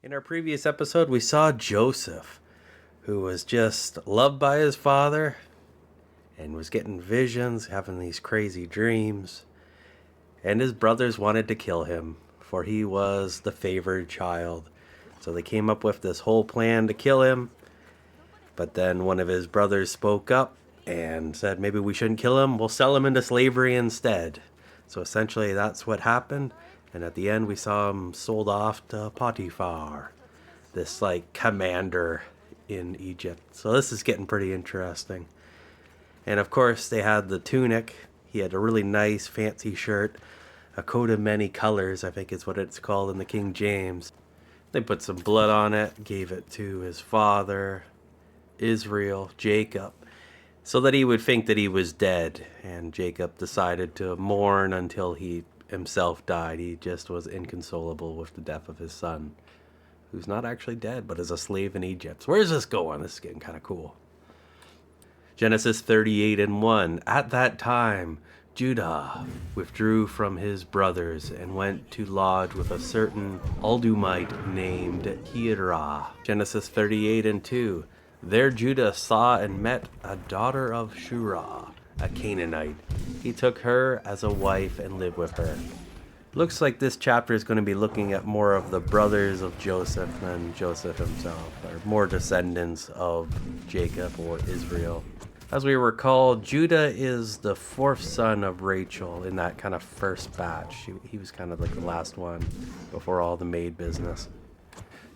In our previous episode, we saw Joseph, who was just loved by his father and was getting visions, having these crazy dreams. And his brothers wanted to kill him, for he was the favored child. So they came up with this whole plan to kill him. But then one of his brothers spoke up and said, maybe we shouldn't kill him, we'll sell him into slavery instead. So essentially that's what happened. And at the end we saw him sold off to Potiphar, this commander in Egypt. So this is getting pretty interesting. And of course they had the tunic. He had a really nice fancy shirt, a coat of many colors, I think is what it's called in the King James. They put some blood on it, gave it to his father, Israel, Jacob, so that he would think that he was dead. And Jacob decided to mourn until he himself died. He just was inconsolable with the death of his son, who's not actually dead, but is a slave in Egypt. So where's this going? This is getting kind of cool. Genesis 38:1. At that time, Judah withdrew from his brothers and went to lodge with a certain Aldumite named Hirah. Genesis 38:2. There Judah saw and met a daughter of Shurah, a Canaanite. He took her as a wife and lived with her. Looks like this chapter is going to be looking at more of the brothers of Joseph than Joseph himself, or more descendants of Jacob or Israel. As we recall, Judah is the fourth son of Rachel in that kind of first batch. He was kind of like the last one before all the maid business.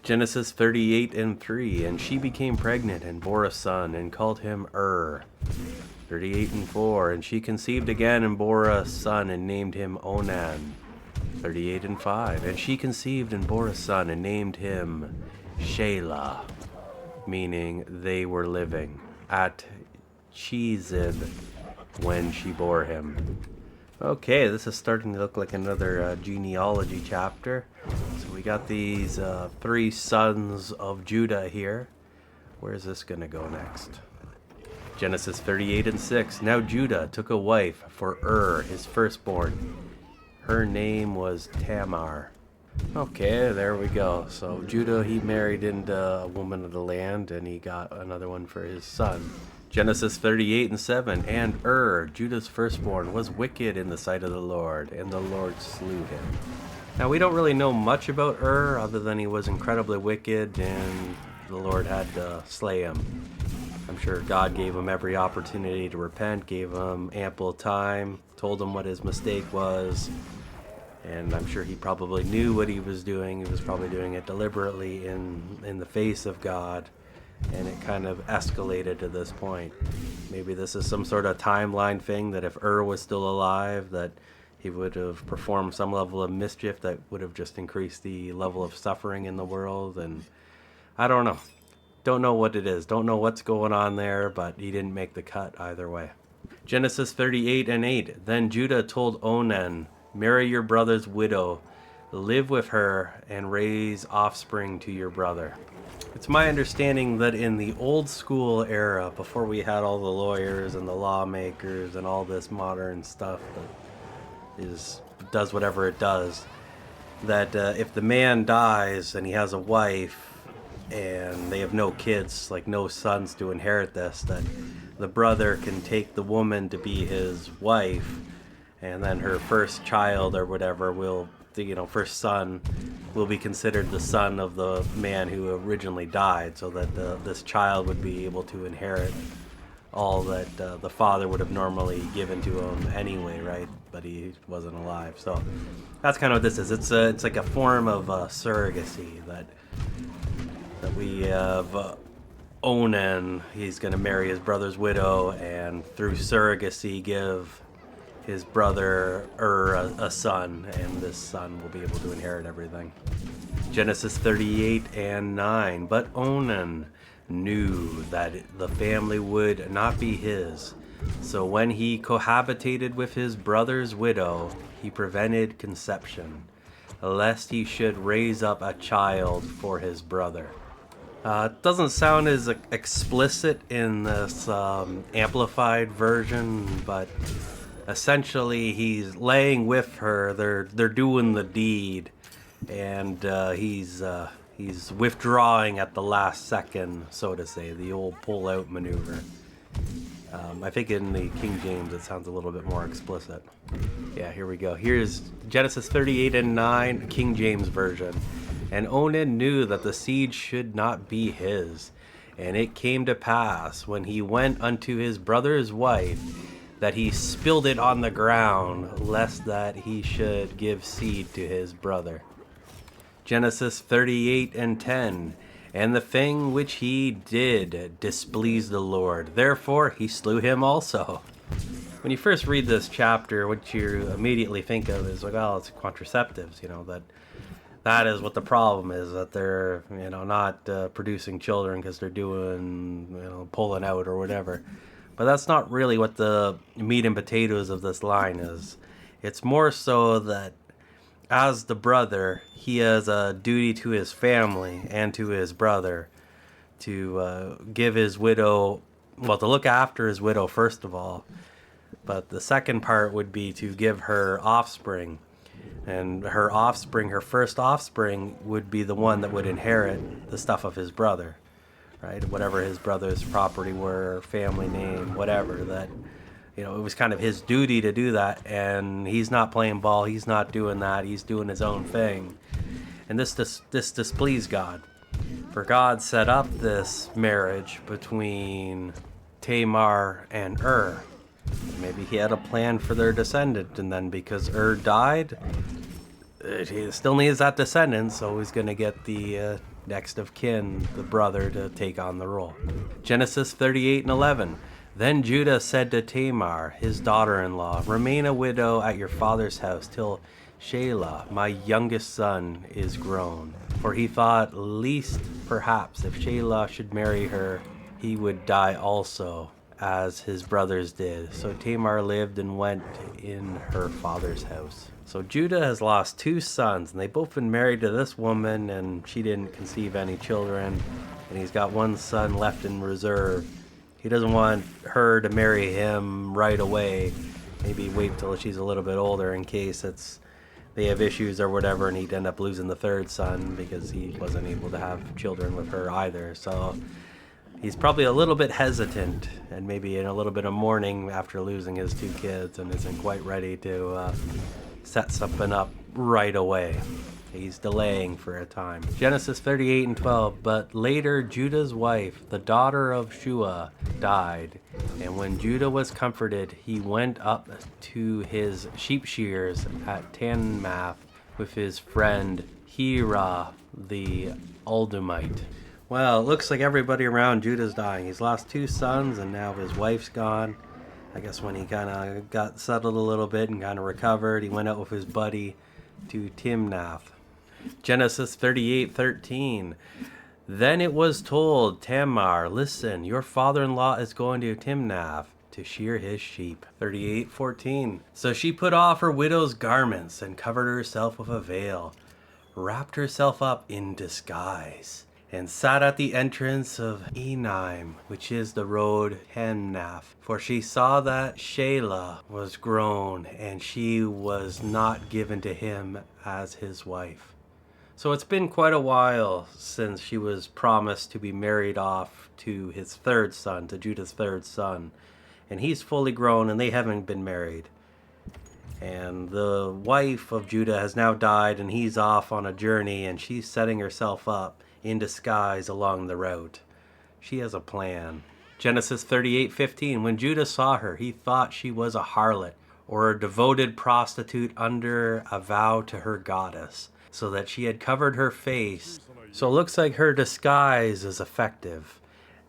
Genesis 38:3. And she became pregnant and bore a son and called him 38:4. And she conceived again and bore a son and named him Onan. 38:5. And she conceived and bore a son and named him Shelah, meaning they were living, at Chezib when she bore him. Okay, this is starting to look like another genealogy chapter. So we got these three sons of Judah here. Where's this going to go next? Genesis 38:6. Now Judah took a wife for his firstborn. Her name was Tamar. Okay, there we go. So Judah, he married into a woman of the land, and he got another one for his son. Genesis 38:7. And Judah's firstborn, was wicked in the sight of the Lord, and the Lord slew him. Now we don't really know much about other than he was incredibly wicked, and the Lord had to slay him. I'm sure God gave him every opportunity to repent, gave him ample time, told him what his mistake was, and I'm sure he probably knew what he was doing. He was probably doing it deliberately in the face of God, and it kind of escalated to this point. Maybe this is some sort of timeline thing, that if was still alive, that he would have performed some level of mischief that would have just increased the level of suffering in the world, and I don't know. Don't know what it is. Don't know what's going on there, but he didn't make the cut either way. Genesis 38:8. Then Judah told Onan, marry your brother's widow, live with her, and raise offspring to your brother. It's my understanding that in the old school era, before we had all the lawyers and the lawmakers and all this modern stuff that does whatever it does, that if the man dies and he has a wife and they have no kids, like no sons to inherit this, that the brother can take the woman to be his wife, and then her first child or whatever first son will be considered the son of the man who originally died, so that this child would be able to inherit all that the father would have normally given to him anyway, right? But he wasn't alive. So that's kind of what this is. It's like a form of surrogacy that we have. Onan, he's going to marry his brother's widow, and through surrogacy give his brother a son, and this son will be able to inherit everything. Genesis 38:9. But Onan knew that the family would not be his, so when he cohabitated with his brother's widow, he prevented conception, lest he should raise up a child for his brother. It doesn't sound as explicit in this amplified version, but essentially he's laying with her. They're doing the deed, and he's withdrawing at the last second, so to say, the old pull-out maneuver. I think in the King James it sounds a little bit more explicit. Yeah, here we go. Here's Genesis 38:9, King James Version. And Onan knew that the seed should not be his. And it came to pass, when he went unto his brother's wife, that he spilled it on the ground, lest that he should give seed to his brother. Genesis 38:10. And the thing which he did displeased the Lord. Therefore he slew him also. When you first read this chapter, what you immediately think of is like, oh, it's contraceptives, that is what the problem is, that they're, not producing children because they're doing, pulling out or whatever. But that's not really what the meat and potatoes of this line is. It's more so that as the brother, he has a duty to his family and to his brother to give his widow, to look after his widow first of all. But the second part would be to give her offspring. And her offspring, her first offspring, would be the one that would inherit the stuff of his brother, right? Whatever his brother's property were, family name, whatever, that, it was kind of his duty to do that. And he's not playing ball. He's not doing that. He's doing his own thing. And this displeased God. For God set up this marriage between Tamar and Maybe he had a plan for their descendant, and then because died, he still needs that descendant, so he's going to get the next of kin, the brother, to take on the role. Genesis 38:11. Then Judah said to Tamar, his daughter-in-law, remain a widow at your father's house till Shelah, my youngest son, is grown. For he thought, least perhaps if Shelah should marry her, he would die also, as his brothers did. So Tamar lived and went in her father's house. So Judah has lost 2 sons, and they've both been married to this woman, and she didn't conceive any children. And he's got 1 son left in reserve. He doesn't want her to marry him right away. Maybe wait till she's a little bit older in case they have issues or whatever, and he'd end up losing the 3rd son because he wasn't able to have children with her either. So he's probably a little bit hesitant and maybe in a little bit of mourning after losing his 2 kids and isn't quite ready to set something up right away. He's delaying for a time. Genesis 38:12. But later Judah's wife, the daughter of Shua, died. And when Judah was comforted, he went up to his sheep shears at Tamar with his friend Hira the Aldumite. Well, it looks like everybody around Judah's dying. He's lost 2 sons, and now his wife's gone. I guess when he kind of got settled a little bit and kind of recovered, he went out with his buddy to Timnath. Genesis 38:13. Then it was told Tamar, listen, your father-in-law is going to Timnath to shear his sheep. 38:14. So she put off her widow's garments and covered herself with a veil, wrapped herself up in disguise, and sat at the entrance of Enaim, which is the road Timnath. For she saw that Shelah was grown, and she was not given to him as his wife. So it's been quite a while since she was promised to be married off to his 3rd son, to Judah's 3rd son. And he's fully grown, and they haven't been married. And the wife of Judah has now died, and he's off on a journey, and she's setting herself up in disguise along the route. She has a plan. Genesis 38:15. When Judah saw her, he thought she was a harlot, or a devoted prostitute under a vow to her goddess, so that she had covered her face. So it looks like her disguise is effective,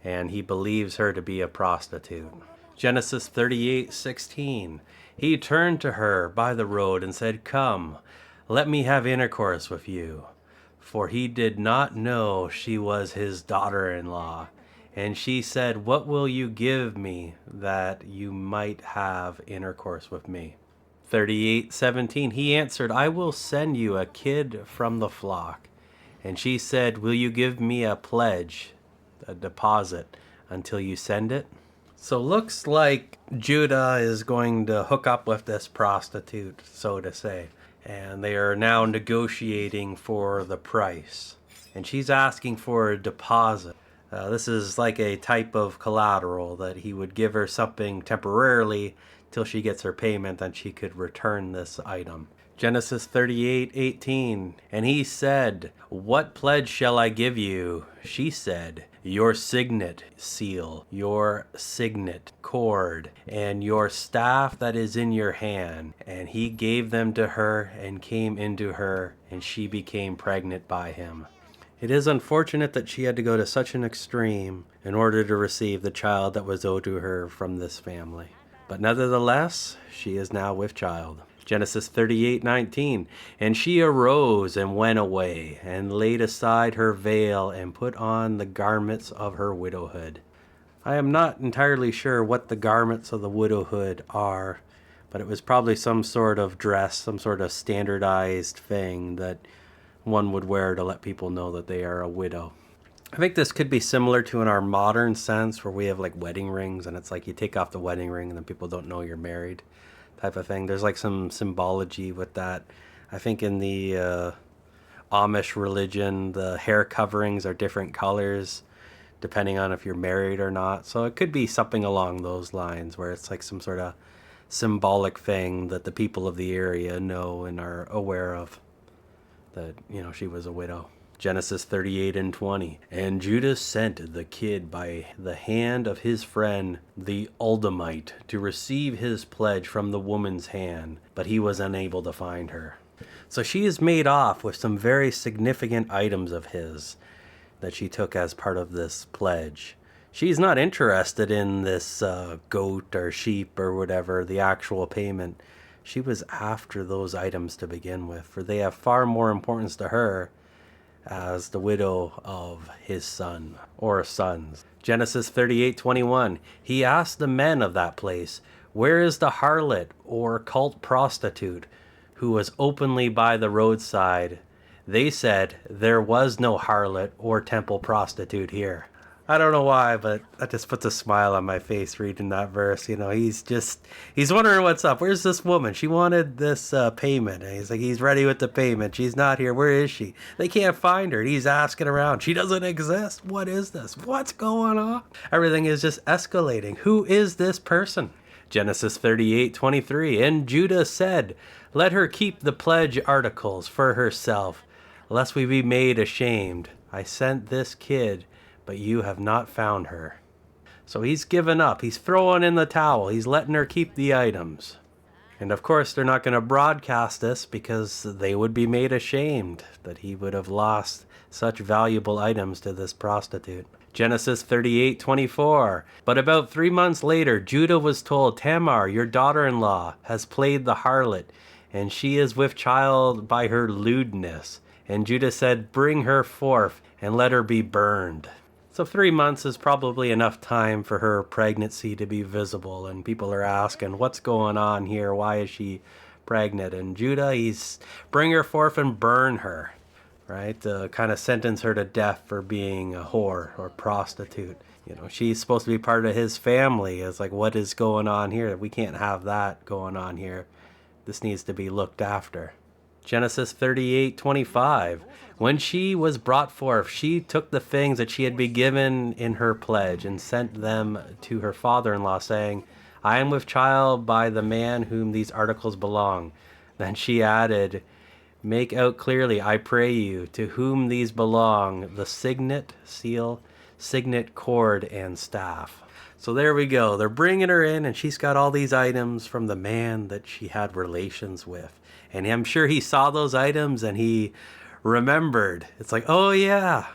and he believes her to be a prostitute. Genesis 38:16. He turned to her by the road and said, come, let me have intercourse with you. For he did not know she was his daughter-in-law. And she said, what will you give me that you might have intercourse with me? 38:17. He answered, I will send you a kid from the flock. And she said, will you give me a pledge, a deposit, until you send it? So looks like Judah is going to hook up with this prostitute, so to say. and they are now negotiating for the price. And she's asking for a deposit. This is like a type of collateral that he would give her something temporarily till she gets her payment, and she could return this item. Genesis 38:18. And he said, "What pledge shall I give you?" She said, "Your signet seal, your signet cord, and your staff that is in your hand." And he gave them to her and came into her, and she became pregnant by him. It is unfortunate that she had to go to such an extreme in order to receive the child that was owed to her from this family. But nevertheless, she is now with child. Genesis 38:19. And she arose and went away, and laid aside her veil, and put on the garments of her widowhood. I am not entirely sure what the garments of the widowhood are, but it was probably some sort of dress, some sort of standardized thing that one would wear to let people know that they are a widow. I think this could be similar to in our modern sense, where we have like wedding rings, and it's like you take off the wedding ring and then people don't know you're married type of thing. There's like some symbology with that. I think in the Amish religion, the hair coverings are different colors depending on if you're married or not. So it could be something along those lines, where it's like some sort of symbolic thing that the people of the area know and are aware of, that, you know, she was a widow. Genesis 38:20. And Judah sent the kid by the hand of his friend the Uldamite to receive his pledge from the woman's hand, but he was unable to find her. So she is made off with some very significant items of his that she took as part of this pledge. She's not interested in this goat or sheep or whatever, the actual payment. She was after those items to begin with, for they have far more importance to her as the widow of his son or sons. Genesis 38:21. He asked the men of that place, "Where is the harlot or cult prostitute who was openly by the roadside?" They said, "There was no harlot or temple prostitute here." I don't know why, but that just puts a smile on my face reading that verse. You know, he's wondering what's up. Where's this woman? She wanted this payment. And he's like, he's ready with the payment. She's not here. Where is she? They can't find her. And he's asking around. She doesn't exist. What is this? What's going on? Everything is just escalating. Who is this person? Genesis 38:23. And Judah said, "Let her keep the pledge articles for herself, lest we be made ashamed. I sent this kid, but you have not found her." So he's given up. He's throwing in the towel. He's letting her keep the items. And of course, they're not going to broadcast this because they would be made ashamed that he would have lost such valuable items to this prostitute. Genesis 38:24. But about 3 months later, Judah was told, "Tamar, your daughter-in-law, has played the harlot, and she is with child by her lewdness." And Judah said, "Bring her forth, and let her be burned." So 3 months is probably enough time for her pregnancy to be visible, and people are asking, what's going on here? Why is she pregnant? And Judah, he's bring her forth and burn her, right? Kind of sentence her to death for being a whore or prostitute. You know, she's supposed to be part of his family. It's like, what is going on here? We can't have that going on here. This needs to be looked after. Genesis 38:25. When she was brought forth, she took the things that she had been given in her pledge and sent them to her father-in-law, saying, "I am with child by the man whom these articles belong." Then she added, "Make out clearly, I pray you, to whom these belong, the signet, seal, signet, cord, and staff." So there we go. They're bringing her in, and she's got all these items from the man that she had relations with. And I'm sure he saw those items and he remembered. It's like, oh yeah,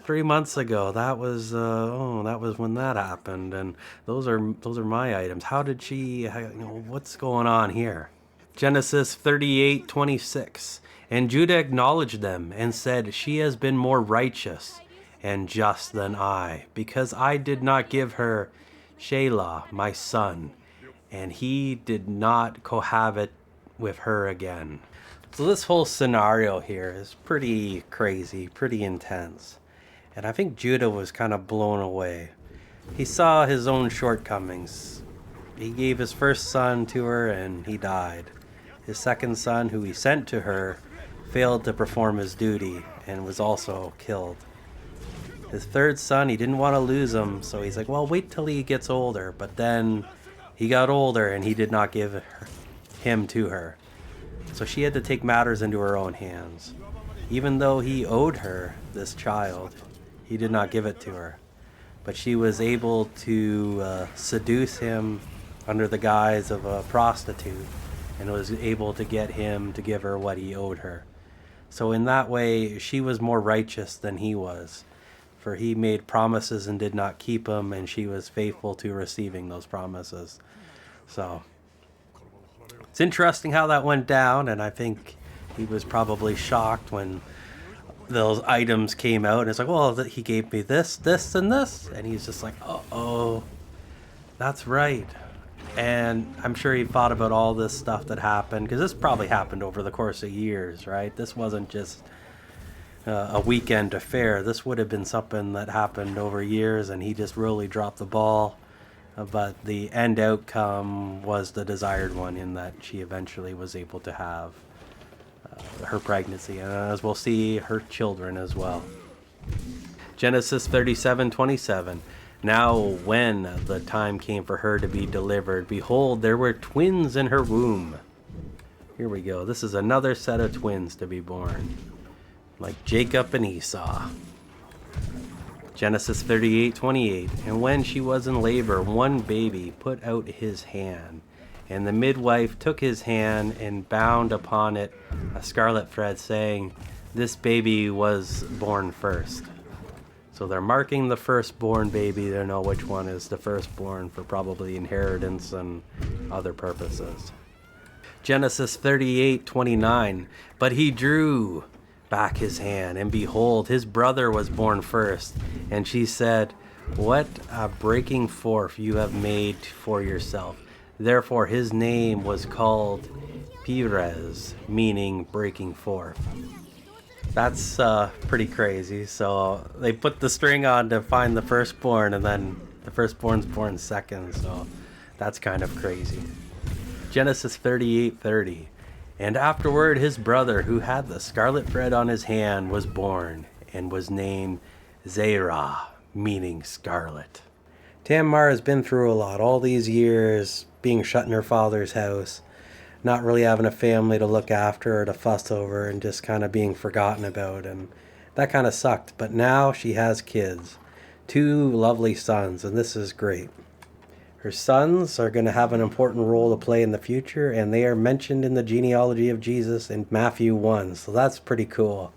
3 months ago, that was when that happened, and those are my items. How did she? What's going on here? Genesis 38:26. And Judah acknowledged them and said, "She has been more righteous and just than I, because I did not give her Shelah, my son, and he did not cohabit with her again." So this whole scenario here is pretty crazy, pretty intense. And I think Judah was kind of blown away. He saw his own shortcomings. He gave his first son to her and he died. His second son, who he sent to her, failed to perform his duty and was also killed. His third son, he didn't want to lose him, so he's like, well, wait till he gets older. But then he got older and he did not give him to her. So she had to take matters into her own hands. Even though he owed her this child, he did not give it to her. But she was able to seduce him under the guise of a prostitute and was able to get him to give her what he owed her. So in that way, she was more righteous than he was. For he made promises and did not keep them, and she was faithful to receiving those promises. So it's interesting how that went down, and I think he was probably shocked when those items came out. And it's like, well, he gave me this, this, and this. And he's just like, oh, that's right. And I'm sure he thought about all this stuff that happened, because this probably happened over the course of years, right? This wasn't just a weekend affair. This would have been something that happened over years, and he just really dropped the ball. But the end outcome was the desired one, in that she eventually was able to have her pregnancy, and as we'll see, her children as well. Genesis 37:27. Now when the time came for her to be delivered, behold, there were twins in her womb. Here we go. This is another set of twins to be born, like Jacob and Esau. Genesis 38:28. And when she was in labor, one baby put out his hand, and the midwife took his hand and bound upon it a scarlet thread, saying, this baby was born first. So they're marking the firstborn baby. They know which one is the firstborn for probably inheritance and other purposes. Genesis 38:29. But he drew back his hand, and behold, his brother was born first. And she said, what a breaking forth you have made for yourself. Therefore his name was called Perez, meaning breaking forth. That's pretty crazy. So they put the string on to find the firstborn, and then the firstborn's born second. So that's kind of crazy. Genesis 38:30. And afterward his brother, who had the scarlet thread on his hand, was born, and was named Zerah, meaning scarlet. Tamar has been through a lot. All these years being shut in her father's house, not really having a family to look after or to fuss over, and just kind of being forgotten about. And that kind of sucked. But now she has kids, 2 lovely sons, and this is great. Her sons are going to have an important role to play in the future, and they are mentioned in the genealogy of Jesus in Matthew 1. So that's pretty cool.